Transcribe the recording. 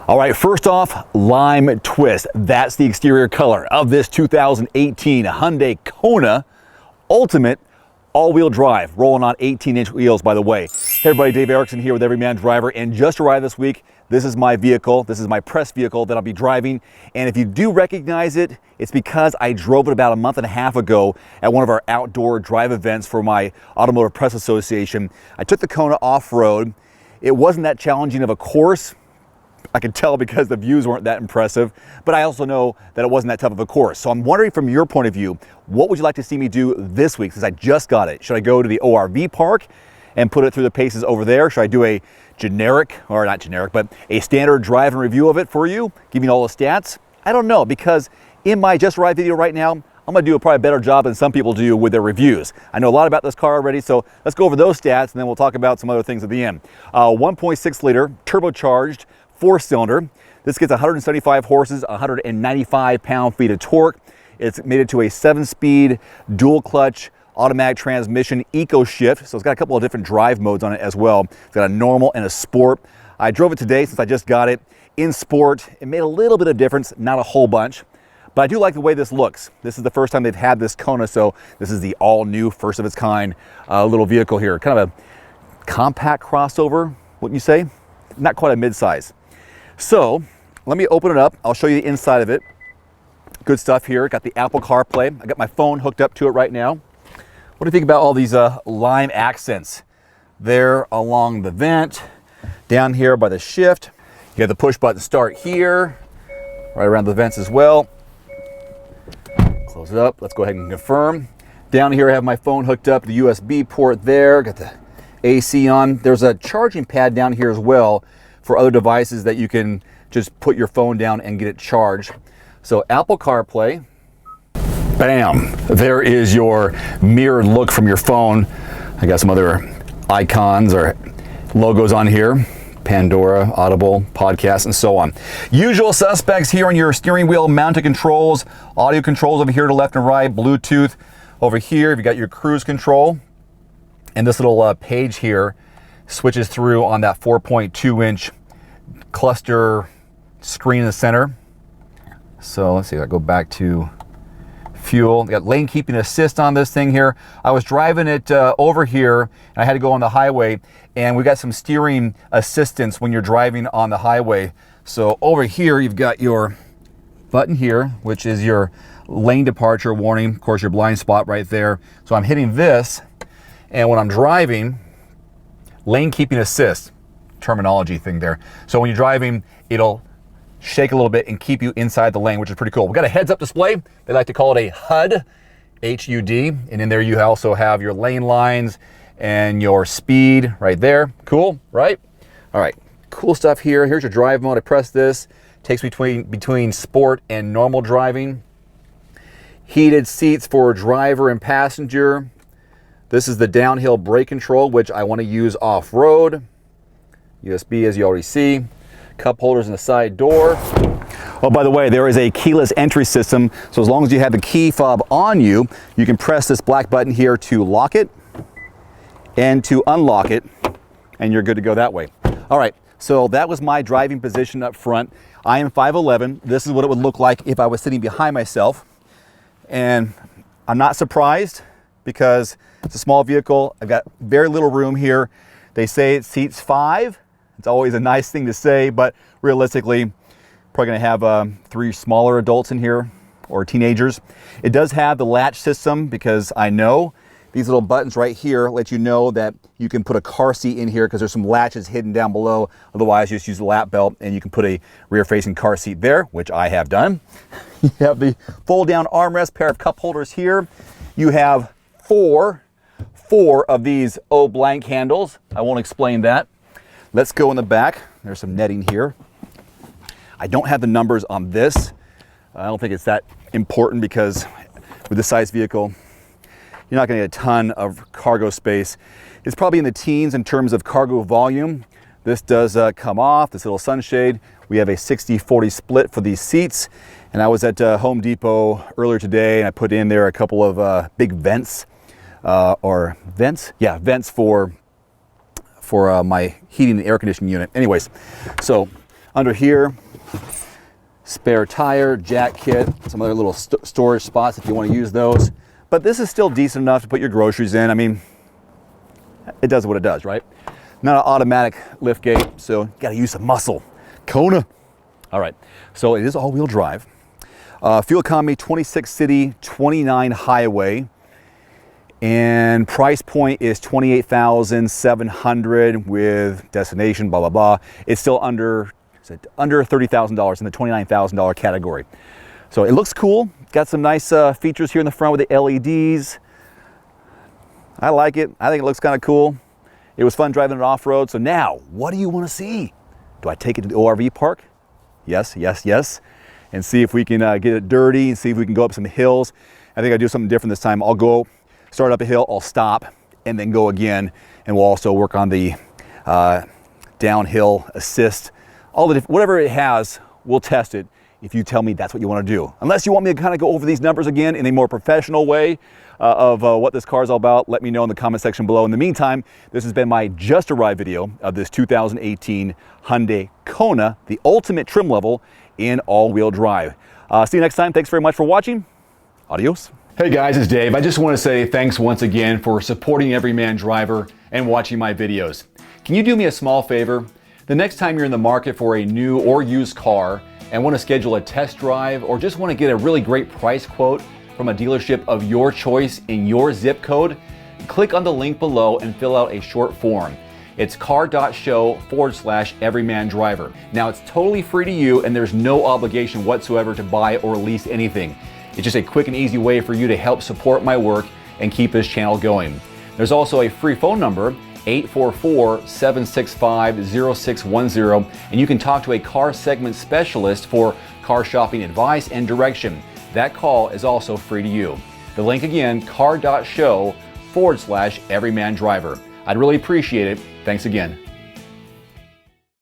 All right, first off, lime twist. That's the exterior color of this 2018 Hyundai Kona Ultimate all-wheel drive, rolling on 18-inch wheels, by the way. Hey everybody, Dave Erickson here with Everyman Driver, and just arrived this week. This is my vehicle. This is my press vehicle that I'll be driving. And if you do recognize it, it's because I drove it about a month and a half ago at one of our outdoor drive events for my Automotive Press Association. I took the Kona off-road. It wasn't that challenging of a course. I could tell because the views weren't that impressive, but I also know that it wasn't that tough of a course. So I'm wondering from your point of view, what would you like to see me do this week since I just got it? Should I go to the ORV park and put it through the paces over there? Should I do a generic, or not generic, but a standard drive and review of it for you, giving all the stats? I don't know, because in my just arrived video right now, I'm gonna do a probably better job than some people do with their reviews. I know a lot about this car already, so let's go over those stats and then we'll talk about some other things at the end. 1.6 liter, turbocharged, 4-cylinder. This gets 175 horses, 195 pound-feet of torque. It's made it to a 7-speed dual clutch automatic transmission eco shift. So it's got a couple of different drive modes on it as well. It's got a normal and a sport. I drove it today since I just got it. In sport, it made a little bit of difference, not a whole bunch, but I do like the way this looks. This is the first time they've had this Kona, so this is the all-new, first of its kind little vehicle here. Kind of a compact crossover, wouldn't you say? Not quite a mid-size. So let me open it up. I'll show you the inside of it. Good stuff here. Got the Apple CarPlay. I got my phone hooked up to it right now. What do you think about all these lime accents? There along the vent, down here by the shift. You have the push button start here, right around the vents as well. Close it up. Let's go ahead and confirm. Down here I have my phone hooked up, the USB port there. Got the AC on. There's a charging pad down here as well for other devices that you can just put your phone down and get it charged. So Apple CarPlay, bam, there is your mirrored look from your phone. I got some other icons or logos on here, Pandora, Audible, podcast, and so on. Usual suspects here on your steering wheel mounted controls, audio controls over here to left and right, Bluetooth over here. You've got your cruise control, and this little page here switches through on that 4.2-inch cluster screen in the center. So let's see, I go back to fuel. Got lane keeping assist on this thing here. I was driving it over here and I had to go on the highway, and we got some steering assistance when you're driving on the highway. So over here you've got your button here, which is your lane departure warning. Of course, your blind spot right there. So I'm hitting this, and when I'm driving, lane keeping assist, terminology thing there. So when you're driving, it'll shake a little bit and keep you inside the lane, which is pretty cool. We've got a heads-up display. They like to call it a HUD, H-U-D, and in there you also have your lane lines and your speed right there. Cool, right? All right, cool stuff here. Here's your drive mode. I press this. Takes me between sport and normal driving. Heated seats for driver and passenger. This is the downhill brake control, which I want to use off-road. USB, as you already see. Cup holders in the side door. Oh, by the way, there is a keyless entry system, so as long as you have the key fob on you, you can press this black button here to lock it and to unlock it, and you're good to go that way. All right, so that was my driving position up front. I am 5'11". This is what it would look like if I was sitting behind myself, and I'm not surprised because it's a small vehicle. I've got very little room here. They say it seats 5. It's always a nice thing to say, but realistically, probably gonna have 3 smaller adults in here or teenagers. It does have the latch system because I know these little buttons right here let you know that you can put a car seat in here because there's some latches hidden down below. Otherwise, you just use the lap belt and you can put a rear-facing car seat there, which I have done. You have the fold-down armrest, pair of cup holders here. You have four of these O-blank handles. I won't explain that. Let's go in the back. There's some netting here. I don't have the numbers on this. I don't think it's that important because with this size vehicle, you're not going to get a ton of cargo space. It's probably in the teens in terms of cargo volume. This does come off, this little sunshade. We have a 60-40 split for these seats. And I was at Home Depot earlier today and I put in there a couple of big vents, vents for my heating and air conditioning unit. Anyways, so Under here, spare tire, jack kit, some other little storage spots if you want to use those. But this is still decent enough to put your groceries in. I mean, it does what it does, right? Not an automatic lift gate, so you got to use some muscle. Kona. All right, so it is all-wheel drive. Fuel economy, 26 city, 29 highway. And price point is $28,700 with destination, blah, blah, blah. It's still under $30,000 in the $29,000 category. So it looks cool. Got some nice features here in the front with the LEDs. I like it. I think it looks kind of cool. It was fun driving it off-road. So now, what do you want to see? Do I take it to the ORV park? Yes, yes, yes. And see if we can get it dirty and see if we can go up some hills. I think I'll do something different this time. I'll go start up a hill, I'll stop, and then go again. And we'll also work on the downhill assist. All the whatever it has, we'll test it if you tell me that's what you want to do. Unless you want me to kind of go over these numbers again in a more professional way of what this car is all about, let me know in the comment section below. In the meantime, this has been my just arrived video of this 2018 Hyundai Kona, the ultimate trim level in all-wheel drive. See you next time. Thanks very much for watching. Adios. Hey guys, it's Dave. I just want to say thanks once again for supporting Everyman Driver and watching my videos. Can you do me a small favor? The next time you're in the market for a new or used car and want to schedule a test drive or just want to get a really great price quote from a dealership of your choice in your zip code, click on the link below and fill out a short form. It's car.show/Everyman Driver. Now it's totally free to you and there's no obligation whatsoever to buy or lease anything. It's just a quick and easy way for you to help support my work and keep this channel going. There's also a free phone number, 844-765-0610, and you can talk to a car segment specialist for car shopping advice and direction. That call is also free to you. The link again, car.show/Everyman Driver. I'd really appreciate it. Thanks again.